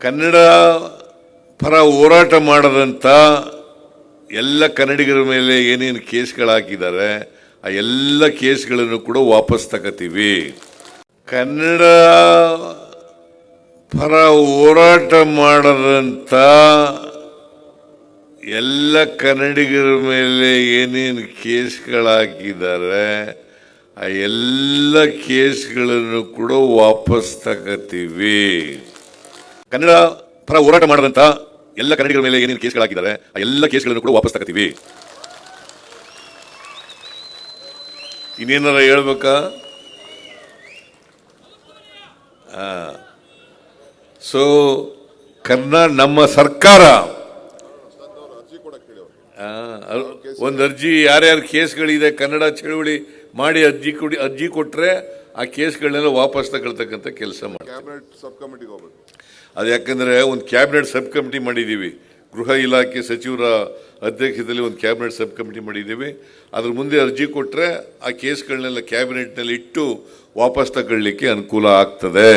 ಕನ್ನಡ ಪರ ಹೋರಾಟ ಮಾಡದಂತ ಎಲ್ಲ ಕನ್ನಡಿಗರ ಮೇಲೆ ಏನೇನು ಕೇಸ್ಗಳು ಹಾಕಿದ್ದಾರೆ ಆ ಎಲ್ಲ ಕೇಸ್ಗಳನ್ನು ಕೂಡ ವಾಪಸ್ ತಗೋತೀವಿ. ಕನ್ನಡ ಪರ ಹೋರಾಟ ಮಾಡದಂತ ಎಲ್ಲ ಕನ್ನಡಿಗರ ಮೇಲೆ ಏನೇನು ಕೇಸ್ಗಳು ಹಾಕಿದ್ದಾರೆ ಆ ಎಲ್ಲ ಕೇಸ್ಗಳನ್ನು ಕೂಡ ವಾಪಸ್ ತಗೋತೀವಿ. ಕನ್ನಡ ಪರ ಹೋರಾಟ ಮಾಡದಂತ ಎಲ್ಲ ಕನ್ನಡಿಗರ ಮೇಲೆ ಏನೇನು ಕೇಸ್ಗಳು ಹಾಕಿದ್ದಾರೆ ಆ ಎಲ್ಲ ಕೇಸ್ಗಳನ್ನು ಕೂಡ ವಾಪಸ್ ತಗೋತೀವಿ. ಇನ್ನೇನಾರ ಹೇಳ್ಬೇಕಾ? ಸೊ ನಮ್ಮ ಸರ್ಕಾರ ಒಂದು ಅರ್ಜಿ ಯಾರ್ಯಾರು ಕೇಸ್ಗಳಿದೆ ಕನ್ನಡ ಚಳವಳಿ ಮಾಡಿ ಅರ್ಜಿ ಕೊಟ್ರೆ ಆ ಕೇಸ್ಗಳನ್ನೆಲ್ಲ ವಾಪಸ್ ತಗೊಳ್ತಕ್ಕಂಥ ಕೆಲಸ ಮಾಡಿ. ಅದು ಯಾಕಂದ್ರೆ ಒಂದು ಕ್ಯಾಬಿನೆಟ್ ಸಬ್ ಕಮಿಟಿ ಮಾಡಿದ್ದೀವಿ. ಗೃಹ ಇಲಾಖೆ ಸಚಿವರ ಅಧ್ಯಕ್ಷತೆಯಲ್ಲಿ ಒಂದು ಕ್ಯಾಬಿನೆಟ್ ಸಬ್ ಕಮಿಟಿ ಮಾಡಿದ್ದೀವಿ. ಅದ್ರ ಮುಂದೆ ಅರ್ಜಿ ಕೊಟ್ರೆ ಆ ಕೇಸ್ಗಳನ್ನೆಲ್ಲ ಕ್ಯಾಬಿನೆಟ್ನಲ್ಲಿ ಇಟ್ಟು ವಾಪಸ್ ತಗೊಳ್ಳಿಕ್ಕೆ ಅನುಕೂಲ ಆಗ್ತದೆ.